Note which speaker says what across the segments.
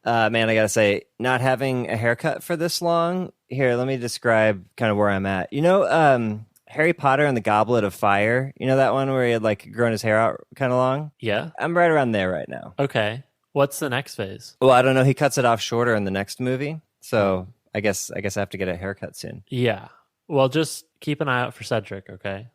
Speaker 1: Man, I gotta say, not having a haircut for this long. Here, let me describe kind of where I'm at. Harry Potter and the Goblet of Fire. You know that one where he had like grown his hair out kind of long?
Speaker 2: Yeah.
Speaker 1: I'm right around there right now.
Speaker 2: Okay. What's the next phase?
Speaker 1: Well, I don't know. He cuts it off shorter in the next movie, so I guess I have to get a haircut soon.
Speaker 2: Yeah. Well, just keep an eye out for Cedric, okay?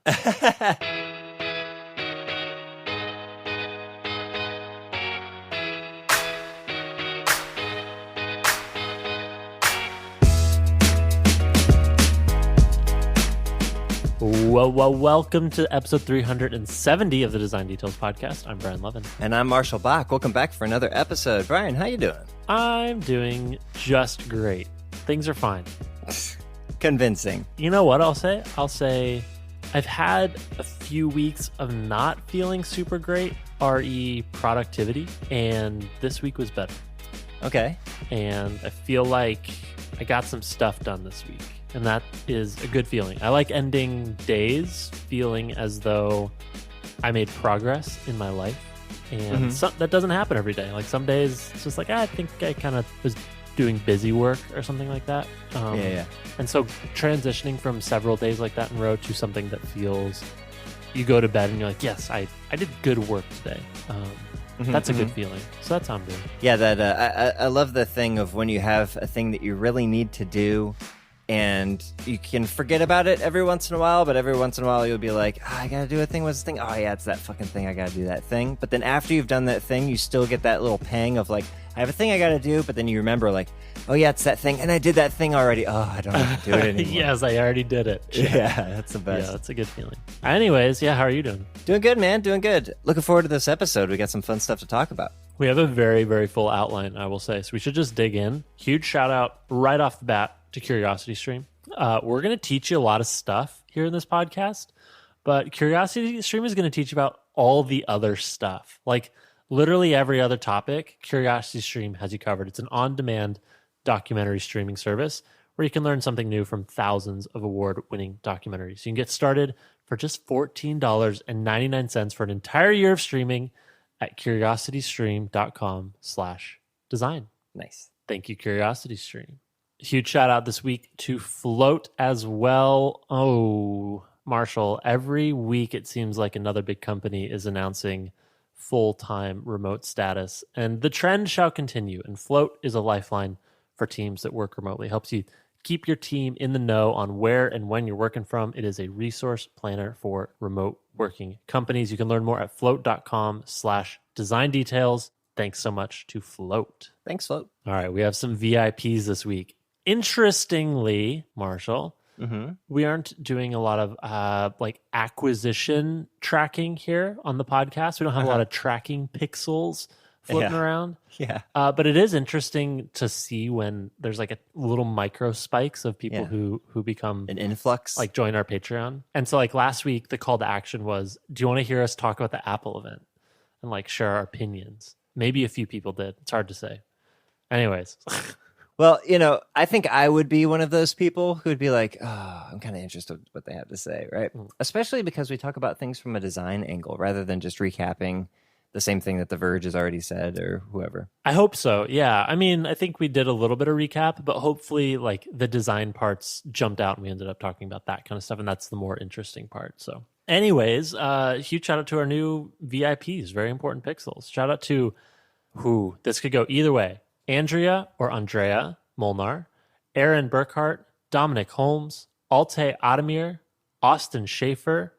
Speaker 2: Well, welcome to episode 370 of the Design Details Podcast. I'm Brian Levin.
Speaker 1: And I'm Marshall Bach. Welcome back for another episode. Brian, how you doing?
Speaker 2: I'm doing just great. Things are fine.
Speaker 1: Convincing.
Speaker 2: You know what I'll say? I'll say I've had a few weeks of not feeling super great, re productivity, and this week was better.
Speaker 1: Okay.
Speaker 2: And I feel like I got some stuff done this week. And that is a good feeling. I like ending days feeling as though I made progress in my life. And that doesn't happen every day. Like some days, it's just like, I think I kind of was doing busy work or something like that.
Speaker 1: Yeah.
Speaker 2: And so transitioning from several days like that in a row to something that feels, you go to bed and you're like, yes, I did good work today. That's a good feeling. So that's how I'm doing.
Speaker 1: Yeah, I love the thing of when you have a thing that you really need to do, and you can forget about it every once in a while, but every once in a while you'll be like, I gotta do a thing. What's the thing? Oh yeah, it's that fucking thing. I gotta do that thing. But then after you've done that thing, you still get that little pang of like, I have a thing I gotta do, but then you remember like, oh yeah, it's that thing, and I did that thing already. Oh, I don't have to do it anymore.
Speaker 2: Yes, I already did it.
Speaker 1: Yeah, that's the best.
Speaker 2: Yeah, that's a good feeling. Anyways, yeah, how are you doing?
Speaker 1: Doing good, man. Doing good. Looking forward to this episode. We got some fun stuff to talk about.
Speaker 2: We have a very, very full outline, I will say. So we should just dig in. Huge shout out right off the bat to CuriosityStream. We're going to teach you a lot of stuff here in this podcast, but CuriosityStream is going to teach you about all the other stuff. Like literally every other topic, CuriosityStream has you covered. It's an on-demand documentary streaming service where you can learn something new from thousands of award-winning documentaries. You can get started for just $14.99 for an entire year of streaming at curiositystream.com/design.
Speaker 1: Nice.
Speaker 2: Thank you, CuriosityStream. Huge shout out this week to Float as well. Oh, Marshall, every week it seems like another big company is announcing full-time remote status, and the trend shall continue. And Float is a lifeline for teams that work remotely. It helps you keep your team in the know on where and when you're working from. It is a resource planner for remote working companies. You can learn more at float.com/design details. Thanks so much to Float.
Speaker 1: Thanks, Float.
Speaker 2: All right, we have some VIPs this week. Interestingly, Marshall, we aren't doing a lot of like acquisition tracking here on the podcast. We don't have a lot of tracking pixels floating around.
Speaker 1: Yeah.
Speaker 2: But it is interesting to see when there's like a little micro spikes of people who become
Speaker 1: an influx,
Speaker 2: like join our Patreon. And so like last week, the call to action was, do you want to hear us talk about the Apple event and like share our opinions? Maybe a few people did. It's hard to say. Anyways.
Speaker 1: Well, I think I would be one of those people who would be like, oh, I'm kind of interested in what they have to say, right? Especially because we talk about things from a design angle rather than just recapping the same thing that The Verge has already said or whoever.
Speaker 2: I hope so. Yeah. I mean, I think we did a little bit of recap, but hopefully like the design parts jumped out and we ended up talking about that kind of stuff. And that's the more interesting part. So anyways, huge shout out to our new VIPs, very important pixels. Shout out to who this could go either way. Andrea or Andrea Molnar, Aaron Burkhart, Dominic Holmes, Alte Ademir, Austin Schaefer,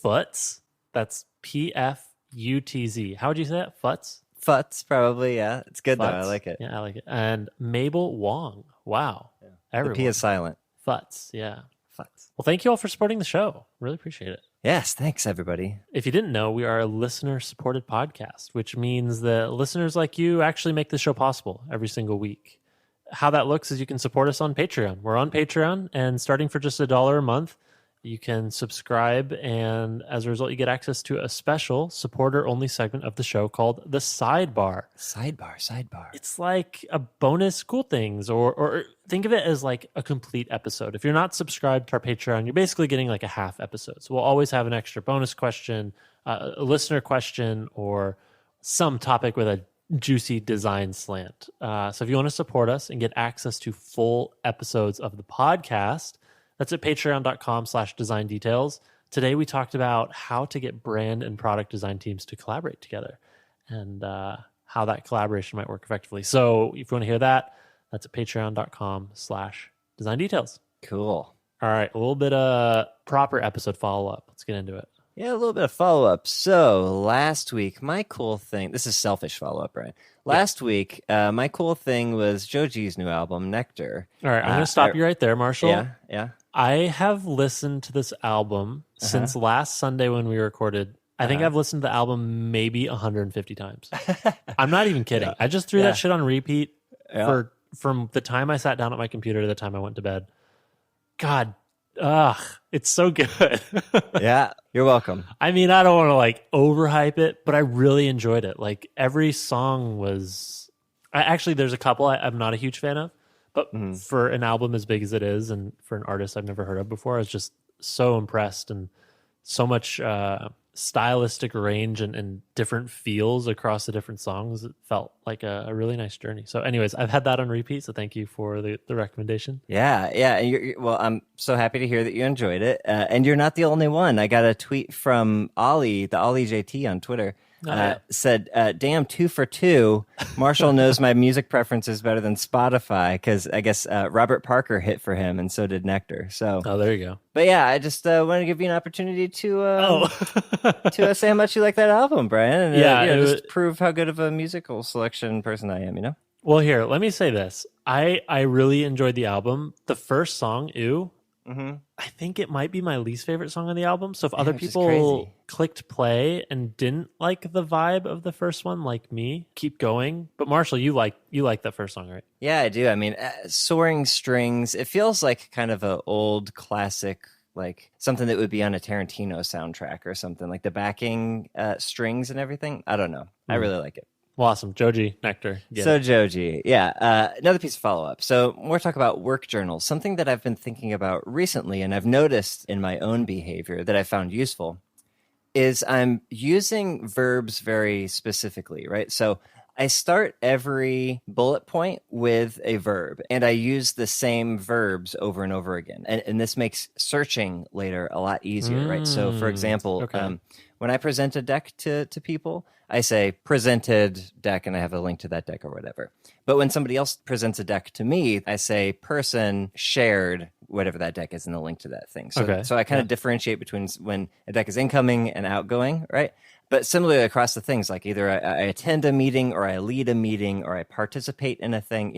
Speaker 2: Futz. That's Pfutz. How would you say that? Futz?
Speaker 1: Futz, probably, yeah. It's good,
Speaker 2: Futz.
Speaker 1: though. I like it.
Speaker 2: Yeah, I like it. And Mabel Wong. Wow.
Speaker 1: Yeah.
Speaker 2: Everyone.
Speaker 1: The P is silent.
Speaker 2: Futz, yeah.
Speaker 1: Futz.
Speaker 2: Well, thank you all for supporting the show. Really appreciate it.
Speaker 1: Yes, thanks, everybody.
Speaker 2: If you didn't know, we are a listener-supported podcast, which means that listeners like you actually make the show possible every single week. How that looks is you can support us on Patreon. We're on Patreon, and starting for just $1 a month, you can subscribe, and as a result, you get access to a special supporter-only segment of the show called the Sidebar.
Speaker 1: Sidebar.
Speaker 2: It's like a bonus cool things, or think of it as like a complete episode. If you're not subscribed to our Patreon, you're basically getting like a half episode. So we'll always have an extra bonus question, a listener question, or some topic with a juicy design slant. So if you want to support us and get access to full episodes of the podcast, that's at patreon.com/design details. Today we talked about how to get brand and product design teams to collaborate together and how that collaboration might work effectively. So if you want to hear that, that's at patreon.com/design details.
Speaker 1: Cool.
Speaker 2: All right, a little bit of proper episode follow-up. Let's get into it.
Speaker 1: Yeah, a little bit of follow-up. So last week, my cool thing, this is selfish follow-up, right? Last week, my cool thing was Joji's new album, Nectar.
Speaker 2: All right, I'm going to stop you right there, Marshall.
Speaker 1: Yeah.
Speaker 2: I have listened to this album since last Sunday when we recorded. I think I've listened to the album maybe 150 times. I'm not even kidding. I just threw that shit on repeat from the time I sat down at my computer to the time I went to bed. God, it's so good.
Speaker 1: Yeah, you're welcome.
Speaker 2: I mean, I don't want to like overhype it, but I really enjoyed it. Like every song was. Actually, there's a couple I'm not a huge fan of, but for an album as big as it is, and for an artist I've never heard of before, I was just so impressed, and so much stylistic range and different feels across the different songs. It felt like a really nice journey. So anyways, I've had that on repeat, so thank you for the recommendation.
Speaker 1: Yeah. And well, I'm so happy to hear that you enjoyed it. And you're not the only one. I got a tweet from Ollie, the Ollie JT on Twitter. Said, damn, 2 for 2. Marshall knows my music preferences better than Spotify, because I guess Robert Parker hit for him, and so did Nectar. So,
Speaker 2: there you go.
Speaker 1: But yeah, I just wanted to give you an opportunity to to say how much you like that album, Brian, and just prove how good of a musical selection person I am.
Speaker 2: Well, here, let me say this: I really enjoyed the album. The first song, "Ew." I think it might be my least favorite song on the album. So if other people clicked play and didn't like the vibe of the first one, like me, keep going. But Marshall, you like that first song, right?
Speaker 1: Yeah, I do. I mean, Soaring Strings, it feels like kind of an old classic, like something that would be on a Tarantino soundtrack or something, like the backing strings and everything. I don't know. I really like it.
Speaker 2: Well, awesome. Joji, Nectar.
Speaker 1: Joji, yeah. Another piece of follow-up. So we're talking about work journals, something that I've been thinking about recently, and I've noticed in my own behavior that I found useful, is I'm using verbs very specifically, right? So I start every bullet point with a verb, and I use the same verbs over and over again. And this makes searching later a lot easier, right? So, for example, when I present a deck to people, I say presented deck, and I have a link to that deck or whatever. But when somebody else presents a deck to me, I say person shared whatever that deck is and the link to that thing. So I kind of differentiate between when a deck is incoming and outgoing, right? But similarly across the things, like either I attend a meeting or I lead a meeting or I participate in a thing,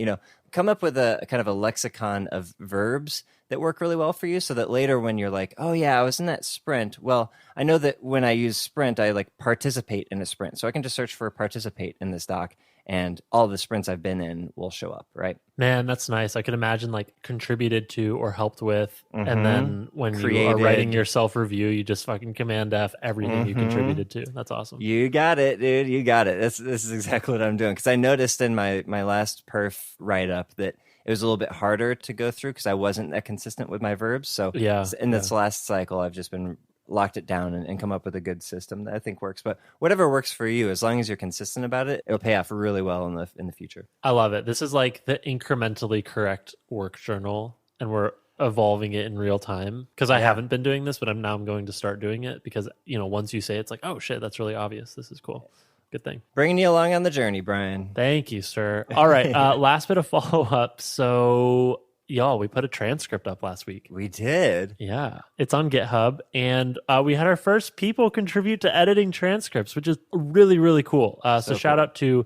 Speaker 1: come up with a kind of a lexicon of verbs that work really well for you, so that later when you're like, oh yeah, I was in that sprint. Well, I know that when I use sprint, I like participate in a sprint. So I can just search for participate in this doc, and all the sprints I've been in will show up, right?
Speaker 2: Man, that's nice. I could imagine like contributed to or helped with, and then when you are writing your self-review, you just fucking Command F everything you contributed to. That's awesome.
Speaker 1: You got it, dude. You got it. This is exactly what I'm doing, because I noticed in my last perf write-up that it was a little bit harder to go through because I wasn't that consistent with my verbs. So in this last cycle, I've just been locked it down and come up with a good system that I think works. But whatever works for you, as long as you're consistent about it, it'll pay off really well in the future.
Speaker 2: I love it. This is like the incrementally correct work journal, and we're evolving it in real time, because I haven't been doing this, but I'm going to start doing it, because once you say it, it's like, oh shit, that's really obvious. This is cool. Good thing.
Speaker 1: Bringing you along on the journey, Brian.
Speaker 2: Thank you, sir. All right. Last bit of follow-up. So, y'all, we put a transcript up last week.
Speaker 1: We did.
Speaker 2: Yeah. It's on GitHub. And we had our first people contribute to editing transcripts, which is really, really cool. So shout out to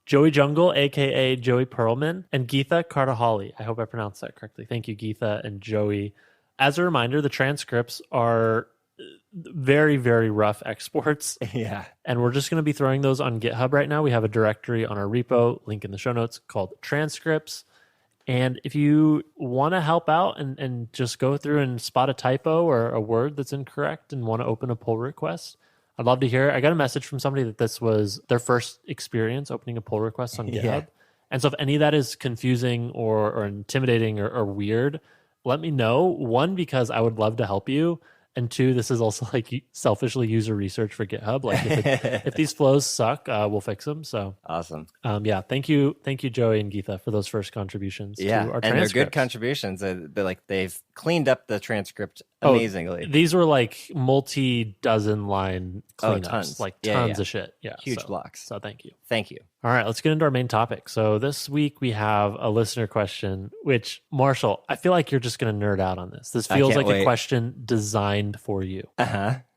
Speaker 2: Joey Jungle, a.k.a. Joey Perlman, and Geetha Kardahali. I hope I pronounced that correctly. Thank you, Geetha and Joey. As a reminder, the transcripts are very, very rough exports.
Speaker 1: Yeah.
Speaker 2: And we're just going to be throwing those on GitHub right now. We have a directory on our repo, link in the show notes, called transcripts. And if you want to help out and just go through and spot a typo or a word that's incorrect and want to open a pull request, I'd love to hear it. I got a message from somebody that this was their first experience opening a pull request on GitHub. Yeah. And so if any of that is confusing or intimidating or weird, let me know. One, because I would love to help you. And two, this is also like selfishly user research for GitHub. Like if these flows suck, we'll fix them. So
Speaker 1: awesome.
Speaker 2: Yeah, thank you, Joey and Geetha for those first contributions to our transcripts.
Speaker 1: And they're good contributions. They've cleaned up the transcript amazingly.
Speaker 2: These were like multi-dozen line cleanups, tons of shit. Yeah,
Speaker 1: huge blocks.
Speaker 2: So thank you.
Speaker 1: All
Speaker 2: right, let's get into our main topic. So this week we have a listener question, which, Marshall, I feel like you're just going to nerd out on this. This feels like a question designed for you.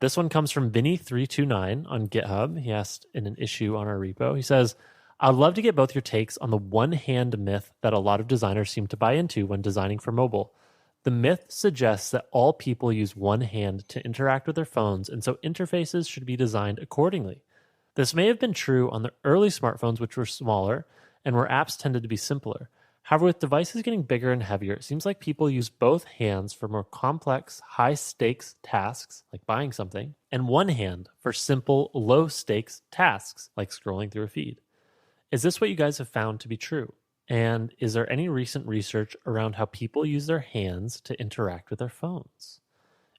Speaker 2: This one comes from Vinny329 on GitHub. He asked in an issue on our repo. He says, I'd love to get both your takes on the one-hand myth that a lot of designers seem to buy into when designing for mobile. The myth suggests that all people use one hand to interact with their phones, and so interfaces should be designed accordingly. This may have been true on the early smartphones, which were smaller and where apps tended to be simpler. However, with devices getting bigger and heavier, it seems like people use both hands for more complex, high-stakes tasks, like buying something, and one hand for simple, low-stakes tasks, like scrolling through a feed. Is this what you guys have found to be true? And is there any recent research around how people use their hands to interact with their phones?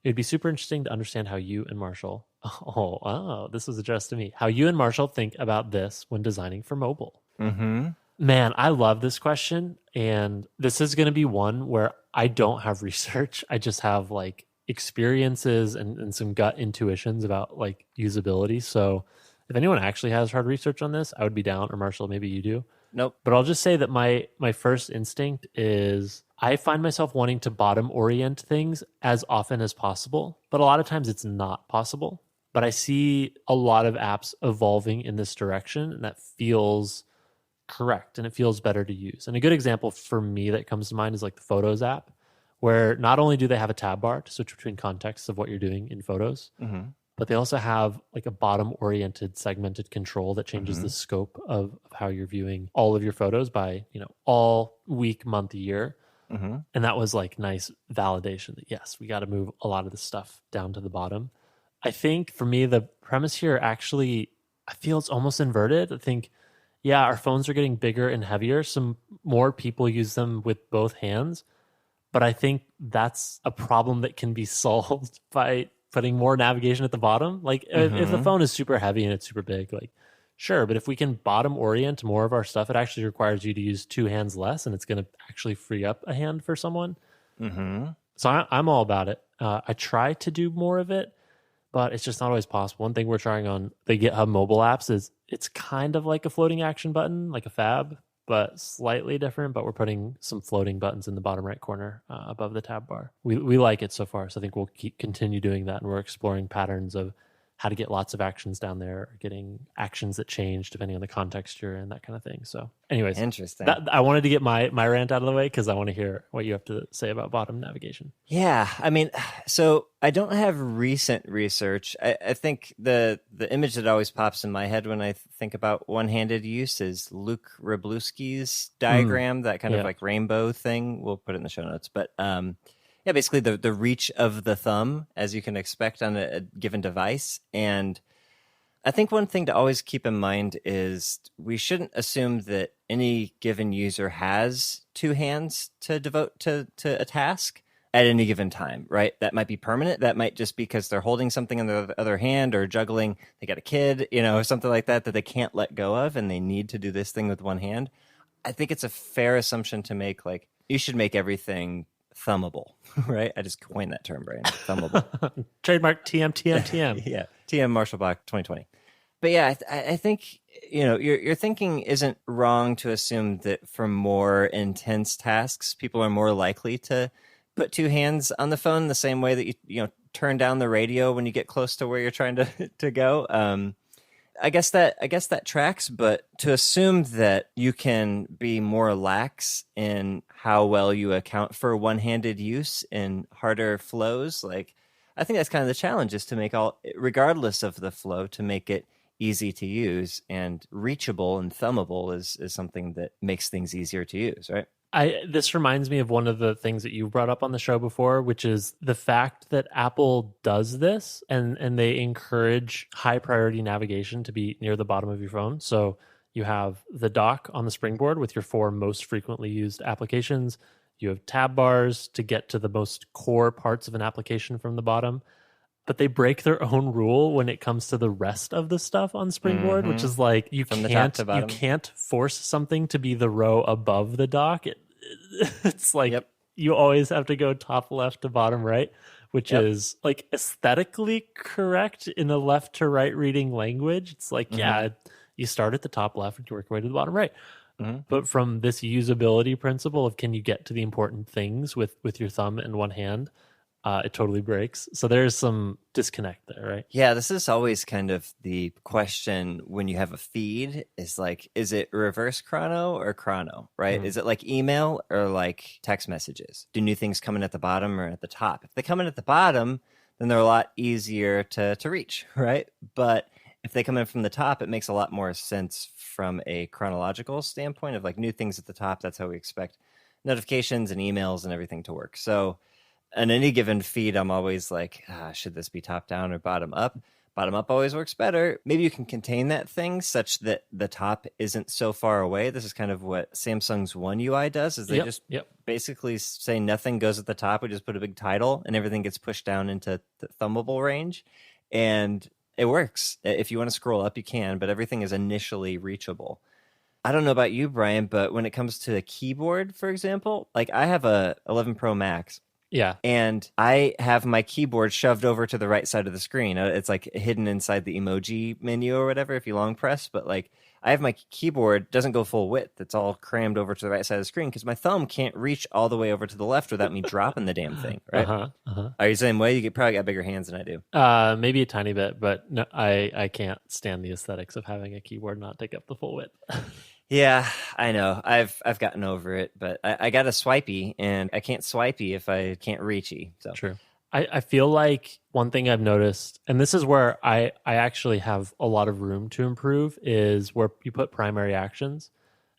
Speaker 2: It'd be super interesting to understand how you and Marshall, this was addressed to me, how you and Marshall think about this when designing for mobile.
Speaker 1: Mm-hmm.
Speaker 2: Man, I love this question. And this is going to be one where I don't have research. I just have like experiences and some gut intuitions about like usability. So if anyone actually has hard research on this, I would be down. Or Marshall, maybe you do.
Speaker 1: Nope.
Speaker 2: But I'll just say that my first instinct is I find myself wanting to bottom orient things as often as possible, but a lot of times it's not possible. But I see a lot of apps evolving in this direction, and that feels correct and it feels better to use. And a good example for me that comes to mind is like the Photos app, where not only do they have a tab bar to switch between contexts of what you're doing in Photos, but they also have like a bottom-oriented segmented control that changes the scope of how you're viewing all of your photos by, all week, month, year. And that was like nice validation that, yes, we got to move a lot of the stuff down to the bottom. I think for me, the premise here actually, I feel it's almost inverted. I think, yeah, our phones are getting bigger and heavier. Some more people use them with both hands. But I think that's a problem that can be solved by putting more navigation at the bottom. Like if the phone is super heavy and it's super big, like sure. But if we can bottom orient more of our stuff, it actually requires you to use two hands less, and it's going to actually free up a hand for someone. So I'm all about it. I try to do more of it, but it's just not always possible. One thing we're trying on the GitHub mobile apps is it's kind of like a floating action button, like a fab, but slightly different. But we're putting some floating buttons in the bottom right corner above the tab bar. We like it so far, so I think we'll continue doing that, and we're exploring patterns of how to get lots of actions down there, or getting actions that change depending on the context you're in, that kind of thing. So anyways,
Speaker 1: interesting.
Speaker 2: I wanted to get my rant out of the way because I want to hear what you have to say about bottom navigation.
Speaker 1: Yeah, I mean, so I don't have recent research. I think the image that always pops in my head when I think about one-handed use is Luke Wroblewski's diagram, that kind of like rainbow thing. We'll put it in the show notes. But yeah, basically the reach of the thumb, as you can expect on a given device. And I think one thing to always keep in mind is we shouldn't assume that any given user has two hands to devote to a task at any given time, right? That might be permanent. That might just be because they're holding something in the other hand or juggling. They got a kid, something like that they can't let go of, and they need to do this thing with one hand. I think it's a fair assumption to make, like, you should make everything thumbable, right? I just coined that term, Brian. Thumbable.
Speaker 2: Trademark TM.
Speaker 1: Yeah, TM Marshall Bach 2020. But yeah, I think your thinking isn't wrong to assume that for more intense tasks, people are more likely to put two hands on the phone the same way that you turn down the radio when you get close to where you're trying to go. I guess that tracks, but to assume that you can be more lax in how well you account for one-handed use in harder flows, like, I think that's kind of the challenge, is to make regardless of the flow, to make it easy to use, and reachable and thumbable is something that makes things easier to use, right?
Speaker 2: This reminds me of one of the things that you brought up on the show before, which is the fact that Apple does this and they encourage high priority navigation to be near the bottom of your phone. So you have the dock on the springboard with your 4 most frequently used applications. You have tab bars to get to the most core parts of an application from the bottom. but they break their own rule when it comes to the rest of the stuff on Springboard, which is like
Speaker 1: From the top to
Speaker 2: you
Speaker 1: bottom.
Speaker 2: can't force something to be the row above the dock. It's like
Speaker 1: Yep.
Speaker 2: you always have to go top left to bottom right, which
Speaker 1: Yep.
Speaker 2: is like aesthetically correct in a left to right reading language. It's like, yeah, you start at the top left and you work your way to the bottom right. But from this usability principle of can you get to the important things with your thumb and one hand, it totally breaks. So there's some disconnect there, right?
Speaker 1: Yeah, this is always kind of the question when you have a feed is like, is it reverse chrono or chrono, right? Is it like email or like text messages? Do new things come in at the bottom or at the top? If they come in at the bottom, then they're a lot easier to reach, right? But if they come in from the top, it makes a lot more sense from a chronological standpoint of like new things at the top. That's how we expect notifications and emails and everything to work. So on any given feed, I'm always like, should this be top down or bottom up? Bottom up always works better. Maybe you can contain that thing such that the top isn't so far away. This is kind of what Samsung's One UI does, is they just basically say nothing goes at the top. We just put a big title and everything gets pushed down into the thumbable range. And it works. If you want to scroll up, you can, but everything is initially reachable. I don't know about you, Brian, but when it comes to a keyboard, for example, like I have a 11 Pro Max.
Speaker 2: Yeah.
Speaker 1: And I have my keyboard shoved over to the right side of the screen. It's like hidden inside the emoji menu or whatever if you long press. But like I have my keyboard doesn't go full width. It's all crammed over to the right side of the screen because my thumb can't reach all the way over to the left without me dropping the damn thing, right? Are you the same way? You probably got bigger hands than I do.
Speaker 2: Maybe a tiny bit, but no, I can't stand the aesthetics of having a keyboard not take up the full width.
Speaker 1: Yeah, I know. I've gotten over it, but I got a swipey, and I can't swipey if I can't reachy. So
Speaker 2: True. I feel like one thing I've noticed, and this is where I actually have a lot of room to improve, is where you put primary actions.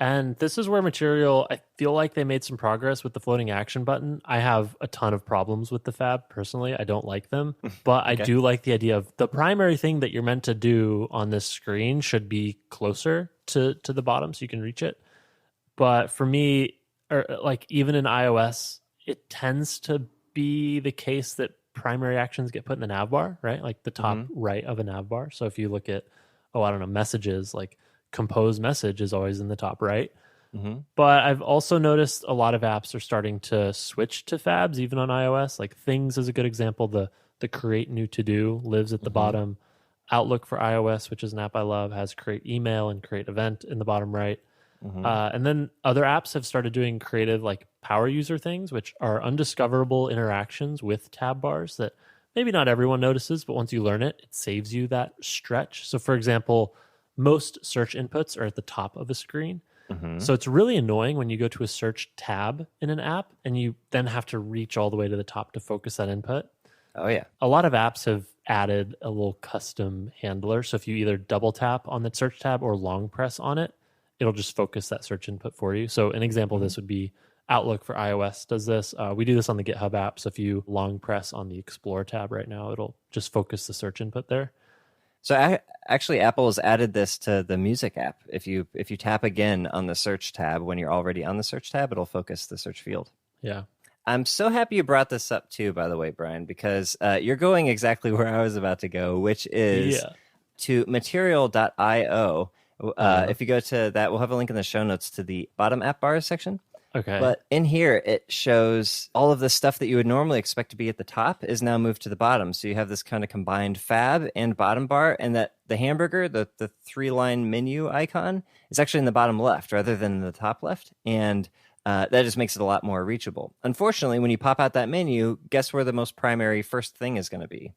Speaker 2: And this is where Material, I feel like they made some progress with the floating action button. I have a ton of problems with the Fab personally. I don't like them, but I do like the idea of the primary thing that you're meant to do on this screen should be closer to the bottom so you can reach it. But for me, or like even in iOS, it tends to be the case that primary actions get put in the nav bar, right? Like the top right of a nav bar. So if you look at, messages, like compose message is always in the top right. But I've also noticed a lot of apps are starting to switch to Fabs, even on iOS. Like Things is a good example. The create new to do lives at the bottom. Outlook for iOS, which is an app I love, has create email and create event in the bottom right. And then other apps have started doing creative like power user things, which are undiscoverable interactions with tab bars that maybe not everyone notices, but once you learn it, it saves you that stretch. So for example, most search inputs are at the top of a screen. So it's really annoying when you go to a search tab in an app and you then have to reach all the way to the top to focus that input.
Speaker 1: Oh, yeah.
Speaker 2: A lot of apps have added a little custom handler. So if you either double tap on the search tab or long press on it, it'll just focus that search input for you. So an example of this would be Outlook for iOS does this. We do this on the GitHub app. So if you long press on the Explore tab right now, it'll just focus the search input there.
Speaker 1: So actually, Apple has added this to the Music app. If you tap again on the search tab when you're already on the search tab, it'll focus the search field.
Speaker 2: Yeah.
Speaker 1: I'm so happy you brought this up too, by the way, Brian, because you're going exactly where I was about to go, which is to material.io. If you go to that, we'll have a link in the show notes to the bottom app bars section.
Speaker 2: Okay.
Speaker 1: But in here, it shows all of the stuff that you would normally expect to be at the top is now moved to the bottom. So you have this kind of combined Fab and bottom bar, and that the hamburger, the 3-line menu icon, is actually in the bottom left rather than in the top left. And that just makes it a lot more reachable. Unfortunately, when you pop out that menu, guess where the most primary first thing is going to be?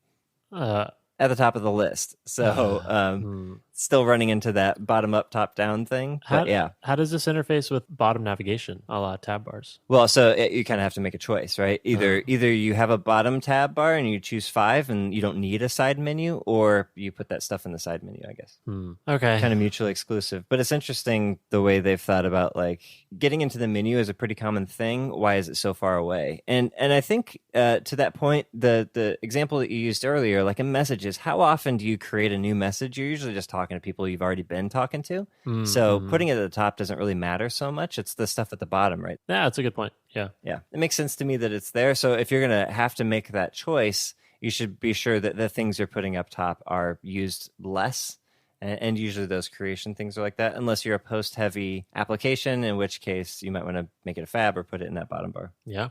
Speaker 1: At the top of the list. So still running into that bottom up, top down thing. But
Speaker 2: How does this interface with bottom navigation, a la tab bars?
Speaker 1: Well, so you kind of have to make a choice, right? Either you have a bottom tab bar and you choose 5 and you don't need a side menu, or you put that stuff in the side menu, I guess.
Speaker 2: Okay.
Speaker 1: Kind of mutually exclusive. But it's interesting the way they've thought about like getting into the menu is a pretty common thing. Why is it so far away? And I think to that point, the example that you used earlier, like in messages, how often do you create a new message? You're usually just talking to people you've already been talking to. So putting it at the top doesn't really matter so much. It's the stuff at the bottom, right?
Speaker 2: Yeah, that's a good point. Yeah.
Speaker 1: Yeah. It makes sense to me that it's there. So if you're going to have to make that choice, you should be sure that the things you're putting up top are used less. And usually those creation things are like that, unless you're a post-heavy application, in which case you might want to make it a fab or put it in that bottom bar.
Speaker 2: Yeah.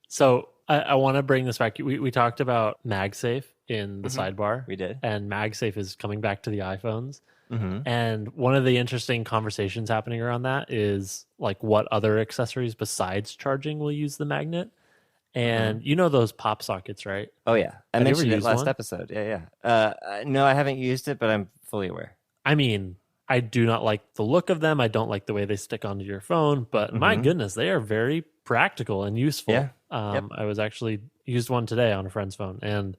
Speaker 2: So I want to bring this back. We talked about MagSafe in the sidebar.
Speaker 1: We did.
Speaker 2: And MagSafe is coming back to the iPhones.
Speaker 1: Mm-hmm.
Speaker 2: And one of the interesting conversations happening around that is like what other accessories besides charging will use the magnet. And you know those pop sockets, right?
Speaker 1: Oh, yeah. I
Speaker 2: Have you ever
Speaker 1: mentioned it
Speaker 2: used
Speaker 1: last
Speaker 2: one?
Speaker 1: episode. Yeah. No, I haven't used it, but I'm fully aware.
Speaker 2: I mean, I do not like the look of them. I don't like the way they stick onto your phone, but my goodness, they are very practical and useful.
Speaker 1: Yeah.
Speaker 2: I was actually used one today on a friend's phone, and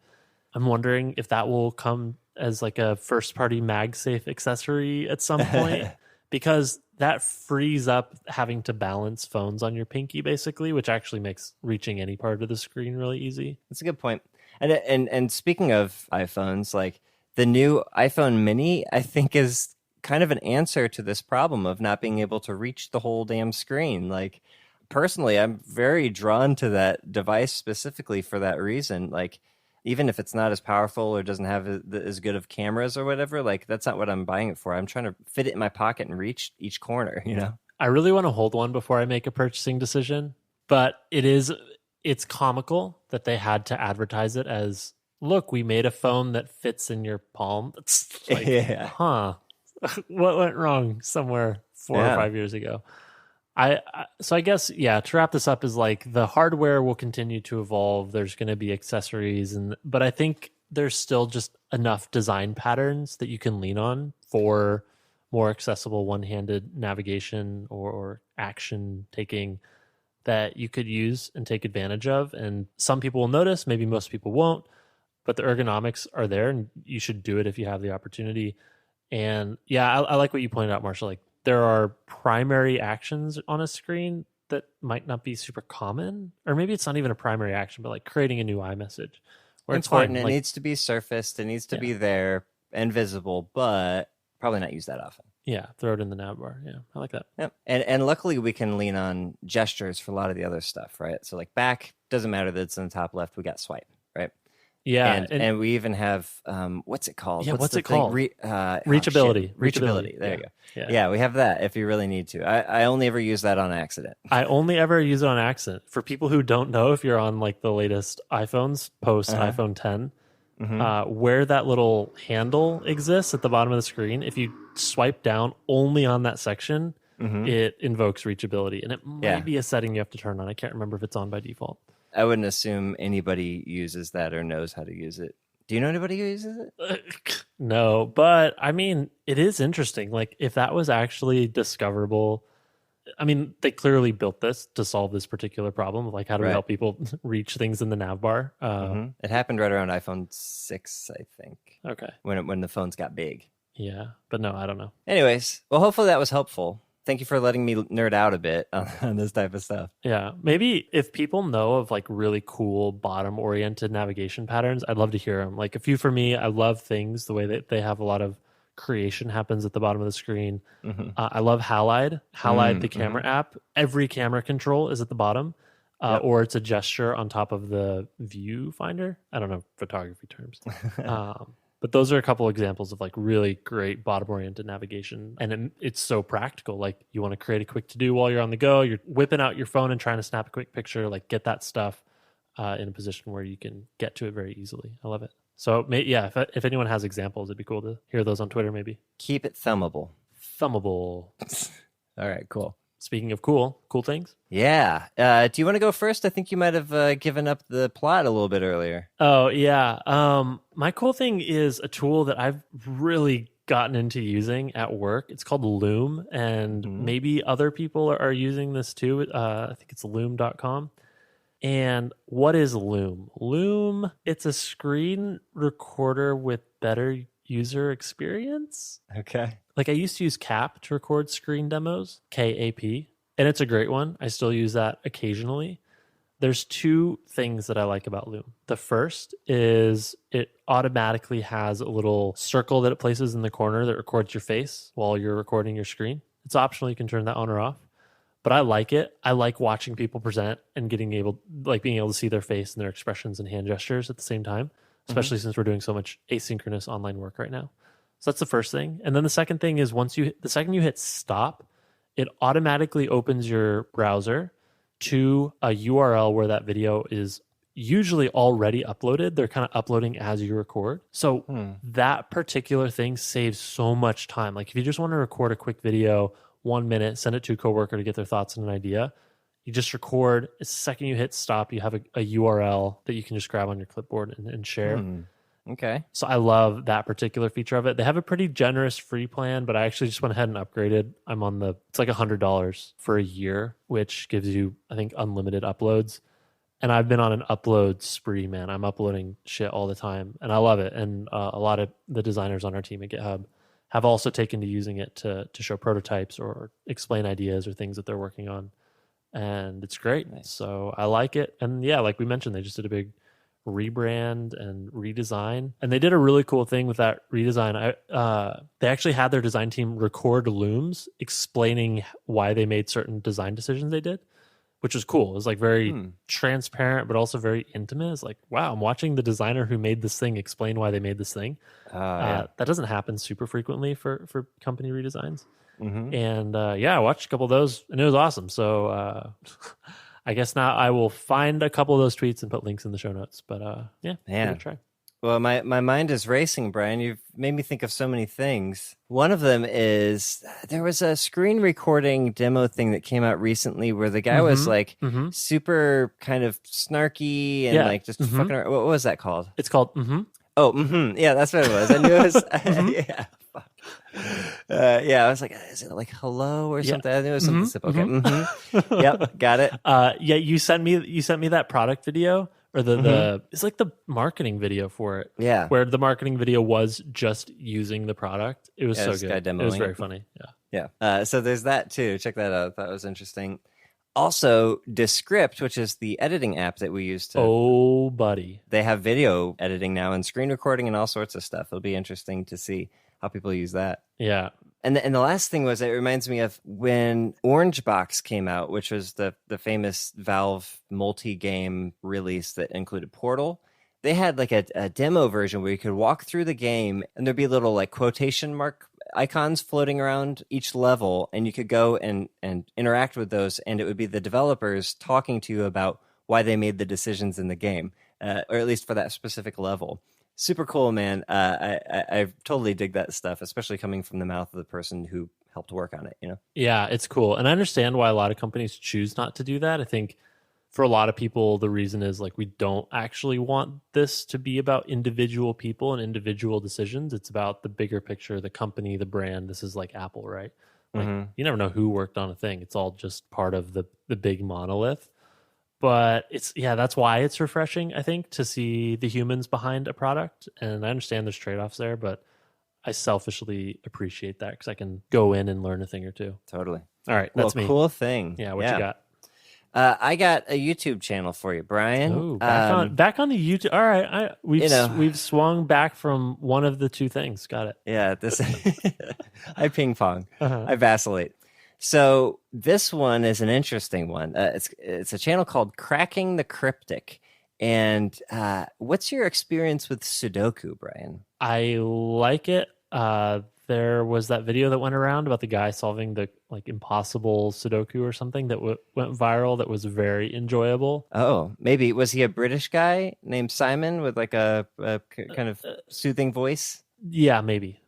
Speaker 2: I'm wondering if that will come as like a first party MagSafe accessory at some point, because that frees up having to balance phones on your pinky basically, which actually makes reaching any part of the screen really easy.
Speaker 1: That's a good point. And speaking of iPhones, like the new iPhone mini, I think is kind of an answer to this problem of not being able to reach the whole damn screen. Like personally, I'm very drawn to that device specifically for that reason. Like even if it's not as powerful or doesn't have as good of cameras or whatever, like that's not what I'm buying it for. I'm trying to fit it in my pocket and reach each corner, you know?
Speaker 2: I really want to hold one before I make a purchasing decision, but it's comical that they had to advertise it as, look, we made a phone that fits in your palm. It's like, huh? What went wrong somewhere 4 or 5 years ago? So I guess, yeah, to wrap this up is like the hardware will continue to evolve. There's going to be accessories, but I think there's still just enough design patterns that you can lean on for more accessible one-handed navigation or action taking that you could use and take advantage of. And some people will notice, maybe most people won't, but the ergonomics are there and you should do it if you have the opportunity. And yeah, I like what you pointed out, Marshall. Like there are primary actions on a screen that might not be super common, or maybe it's not even a primary action, but like creating a new iMessage. Where
Speaker 1: it's important. It needs to be surfaced. It needs to be there and visible, but probably not used that often.
Speaker 2: Yeah, throw it in the nav bar. Yeah, I like that.
Speaker 1: Yep. And luckily we can lean on gestures for a lot of the other stuff, right? So like back, doesn't matter that it's in the top left, we got swipe, right?
Speaker 2: Yeah.
Speaker 1: And we even have, what's it called?
Speaker 2: Yeah, what's it called?
Speaker 1: Reachability. Reachability. There you go.
Speaker 2: Yeah,
Speaker 1: we have that if you really need to. I only ever use that on accident.
Speaker 2: I only ever use it on accident. For people who don't know, if you're on like the latest iPhones, post iPhone 10, where that little handle exists at the bottom of the screen, if you swipe down only on that section, it invokes reachability. And it might be a setting you have to turn on. I can't remember if it's on by default.
Speaker 1: I wouldn't assume anybody uses that or knows how to use it. Do you know anybody who uses it?
Speaker 2: No, but I mean, it is interesting. Like if that was actually discoverable, I mean, they clearly built this to solve this particular problem of like how do we help people reach things in the nav bar.
Speaker 1: It happened right around iPhone 6, I think.
Speaker 2: Okay.
Speaker 1: When the phones got big.
Speaker 2: Yeah, but no, I don't know.
Speaker 1: Anyways, well, hopefully that was helpful. Thank you for letting me nerd out a bit on this type of stuff.
Speaker 2: Yeah, maybe if people know of like really cool bottom-oriented navigation patterns, I'd love to hear them. Like a few for me, I love things, the way that they have a lot of creation happens at the bottom of the screen. I love Halide. Halide, the camera app. Every camera control is at the bottom, or it's a gesture on top of the viewfinder. I don't know photography terms. But those are a couple examples of like really great bottom-oriented navigation. And it's so practical. Like you want to create a quick to-do while you're on the go. You're whipping out your phone and trying to snap a quick picture. Like get that stuff in a position where you can get to it very easily. I love it. So yeah, if anyone has examples, it'd be cool to hear those on Twitter maybe.
Speaker 1: Keep it thumbable.
Speaker 2: Thumbable.
Speaker 1: All right, cool.
Speaker 2: Speaking of cool things.
Speaker 1: Yeah. Do you want to go first? I think you might have given up the plot a little bit earlier.
Speaker 2: Oh, yeah. My cool thing is a tool that I've really gotten into using at work. It's called Loom, and maybe other people are using this too. I think it's loom.com. And what is Loom? Loom, it's a screen recorder with better user experience.
Speaker 1: Okay.
Speaker 2: Like I used to use CAP to record screen demos, KAP, and it's a great one. I still use that occasionally. There's two things that I like about Loom. The first is it automatically has a little circle that it places in the corner that records your face while you're recording your screen. It's optional. You can turn that on or off. but I like it. I like watching people present and being able to see their face and their expressions and hand gestures at the same time, especially since we're doing so much asynchronous online work right now. So that's the first thing. And then the second thing is the second you hit stop, it automatically opens your browser to a URL where that video is usually already uploaded. They're kind of uploading as you record. So that particular thing saves so much time. Like if you just want to record a quick video, 1 minute, send it to a coworker to get their thoughts on an idea, you just record. The second you hit stop, you have a URL that you can just grab on your clipboard and share.
Speaker 1: Okay.
Speaker 2: So I love that particular feature of it. They have a pretty generous free plan, but I actually just went ahead and upgraded. I'm on it's like $100 for a year, which gives you, I think, unlimited uploads. And I've been on an upload spree, man. I'm uploading shit all the time, and I love it. And a lot of the designers on our team at GitHub have also taken to using it to show prototypes or explain ideas or things that they're working on. And it's great. Nice. So I like it. And yeah, like we mentioned, they just did a big rebrand and redesign. And they did a really cool thing with that redesign. They actually had their design team record looms explaining why they made certain design decisions they did, which was cool. It was like very transparent, but also very intimate. It's like, wow, I'm watching the designer who made this thing explain why they made this thing. That doesn't happen super frequently for company redesigns. And I watched a couple of those, and it was awesome. So I guess now I will find a couple of those tweets and put links in the show notes. But give it a try.
Speaker 1: Well, my mind is racing, Brian. You've made me think of so many things. One of them is there was a screen recording demo thing that came out recently where the guy was like super kind of snarky and like just fucking around. What was that called?
Speaker 2: It's called
Speaker 1: Yeah, that's what it was. I knew it was. Yeah. Fuck. I was like, is it like hello or something? I knew it was something simple. Okay. Yep, got it.
Speaker 2: You sent me that product video. Or it's like the marketing video for it.
Speaker 1: Yeah.
Speaker 2: Where the marketing video was just using the product. It was so good. It was very funny.
Speaker 1: Yeah. So there's that too. Check that out. That was interesting. Also, Descript, which is the editing app that we use to...
Speaker 2: Oh, buddy.
Speaker 1: They have video editing now and screen recording and all sorts of stuff. It'll be interesting to see how people use that.
Speaker 2: Yeah.
Speaker 1: And the last thing was, it reminds me of when Orange Box came out, which was the famous Valve multi-game release that included Portal. They had like a demo version where you could walk through the game and there'd be little like quotation mark icons floating around each level, and you could go and interact with those, and it would be the developers talking to you about why they made the decisions in the game, or at least for that specific level. Super cool, man. I totally dig that stuff, especially coming from the mouth of the person who helped work on it, you know?
Speaker 2: Yeah, it's cool. And I understand why a lot of companies choose not to do that. I think for a lot of people, the reason is like, we don't actually want this to be about individual people and individual decisions. It's about the bigger picture, the company, the brand. This is like Apple, right? Like you never know who worked on a thing. It's all just part of the big monolith. But that's why it's refreshing, I think, to see the humans behind a product. And I understand there's trade-offs there, but I selfishly appreciate that because I can go in and learn a thing or two.
Speaker 1: Totally.
Speaker 2: All right, that's me.
Speaker 1: Cool thing.
Speaker 2: Yeah, what you got?
Speaker 1: I got a YouTube channel for you, Brian.
Speaker 2: Ooh, back on the YouTube. All right, we've swung back from one of the two things. Got it.
Speaker 1: Yeah, I ping pong. I vacillate. So this one is an interesting one. It's a channel called Cracking the Cryptic. And what's your experience with Sudoku, Brian?
Speaker 2: I like it. There was that video that went around about the guy solving the like impossible Sudoku or something that went viral. That was very enjoyable.
Speaker 1: Oh, maybe was he a British guy named Simon with like a kind of soothing voice?
Speaker 2: Yeah, maybe.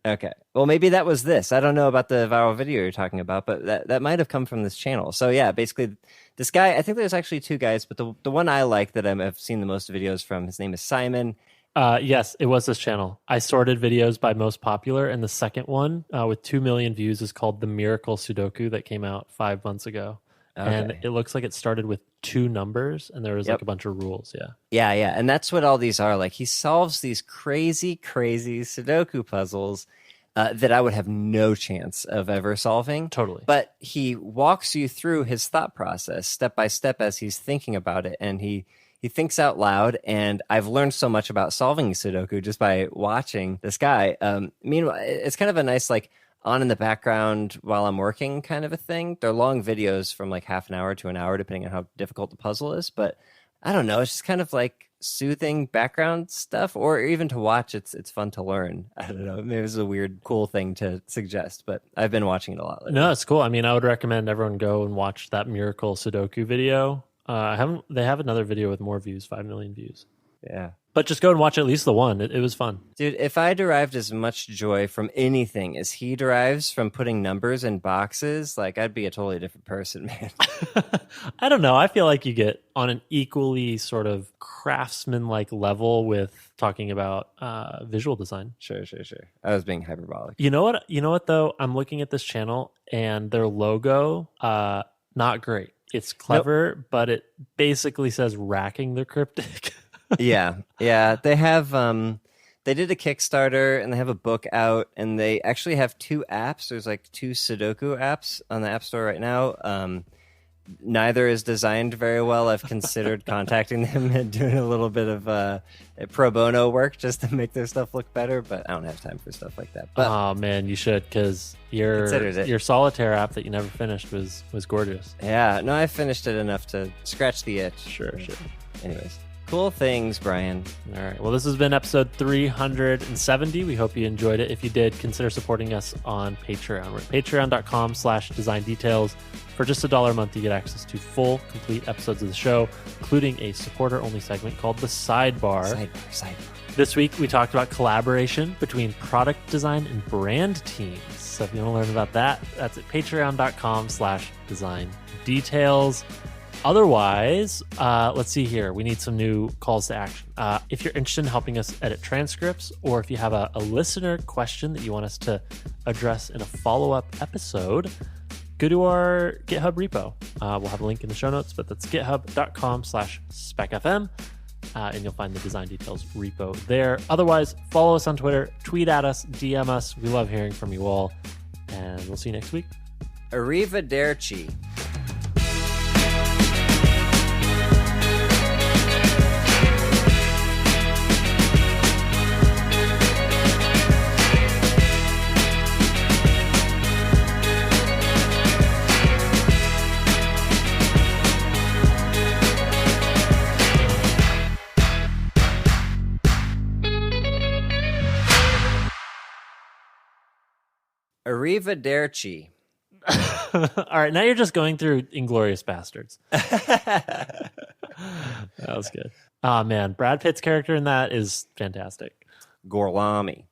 Speaker 1: Okay. Well, maybe that was this. I don't know about the viral video you're talking about, but that might have come from this channel. So yeah, basically this guy, I think there's actually two guys, but the one I like that I've seen the most videos from, his name is Simon.
Speaker 2: Yes, it was this channel. I sorted videos by most popular, and the second one with 2 million views is called The Miracle Sudoku that came out 5 months ago. Okay. And it looks like it started with 2 numbers, and there was like a bunch of rules.
Speaker 1: Yeah. And that's what all these are. Like, he solves these crazy Sudoku puzzles that I would have no chance of ever solving.
Speaker 2: Totally.
Speaker 1: But he walks you through his thought process step by step as he's thinking about it, and he thinks out loud. And I've learned so much about solving Sudoku just by watching this guy. Meanwhile, it's kind of a nice like on in the background while I'm working kind of a thing. They're long videos from like half an hour to an hour, depending on how difficult the puzzle is. But I don't know. It's just kind of like soothing background stuff, or even to watch. It's fun to learn. I don't know. Maybe it's a weird, cool thing to suggest, but I've been watching it a lot lately.
Speaker 2: No, it's cool. I mean, I would recommend everyone go and watch that Miracle Sudoku video. They have another video with more views, 5 million views.
Speaker 1: Yeah.
Speaker 2: But just go and watch at least the one. It was fun.
Speaker 1: Dude, if I derived as much joy from anything as he derives from putting numbers in boxes, like I'd be a totally different person, man.
Speaker 2: I don't know. I feel like you get on an equally sort of craftsman-like level with talking about visual design.
Speaker 1: Sure. I was being hyperbolic.
Speaker 2: You know what though? I'm looking at this channel and their logo, not great. It's clever, but it basically says racking the cryptic.
Speaker 1: Yeah. They have they did a Kickstarter and they have a book out, and they actually have 2 apps. There's like 2 Sudoku apps on the App Store right now. Neither is designed very well. I've considered contacting them and doing a little bit of pro bono work just to make their stuff look better, but I don't have time for stuff like that. But
Speaker 2: oh man, you should, because your solitaire app that you never finished was gorgeous.
Speaker 1: Yeah, no, I finished it enough to scratch the itch.
Speaker 2: Sure.
Speaker 1: Anyways. Cool things, Brian.
Speaker 2: All right. Well, this has been episode 370. We hope you enjoyed it. If you did, consider supporting us on Patreon. We're at patreon.com/design details. For just $1 a month, you get access to full, complete episodes of the show, including a supporter-only segment called the Sidebar.
Speaker 1: Sidebar.
Speaker 2: This week, we talked about collaboration between product design and brand teams. So if you want to learn about that, that's at patreon.com/design details. Otherwise, let's see here. We need some new calls to action. If you're interested in helping us edit transcripts, or if you have a listener question that you want us to address in a follow-up episode, go to our GitHub repo. We'll have a link in the show notes, but that's github.com/specfm, and you'll find the design details repo there. Otherwise, follow us on Twitter, tweet at us, DM us. We love hearing from you all, and we'll see you next week.
Speaker 1: Arrivederci. Arrivederci.
Speaker 2: All right, now you're just going through Inglourious Bastards. That was good. Oh man, Brad Pitt's character in that is fantastic.
Speaker 1: Gorlami.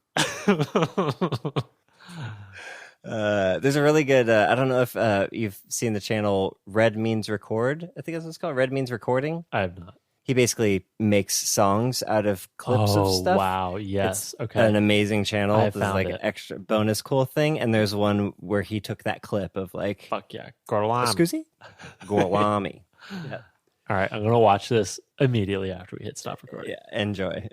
Speaker 1: There's a really good, I don't know if you've seen the channel Red Means Record. I think that's what it's called, Red Means Recording.
Speaker 2: I have not.
Speaker 1: He basically makes songs out of clips of stuff.
Speaker 2: Oh, wow. Yes.
Speaker 1: It's
Speaker 2: okay.
Speaker 1: an amazing channel.
Speaker 2: I
Speaker 1: This is
Speaker 2: found
Speaker 1: like
Speaker 2: it.
Speaker 1: an extra bonus cool thing. And there's one where he took that clip of like,
Speaker 2: Fuck yeah. Gorlami.
Speaker 1: excuse me? Gorlami. Yeah.
Speaker 2: All right, I'm going to watch this immediately after we hit stop recording.
Speaker 1: Yeah. Enjoy.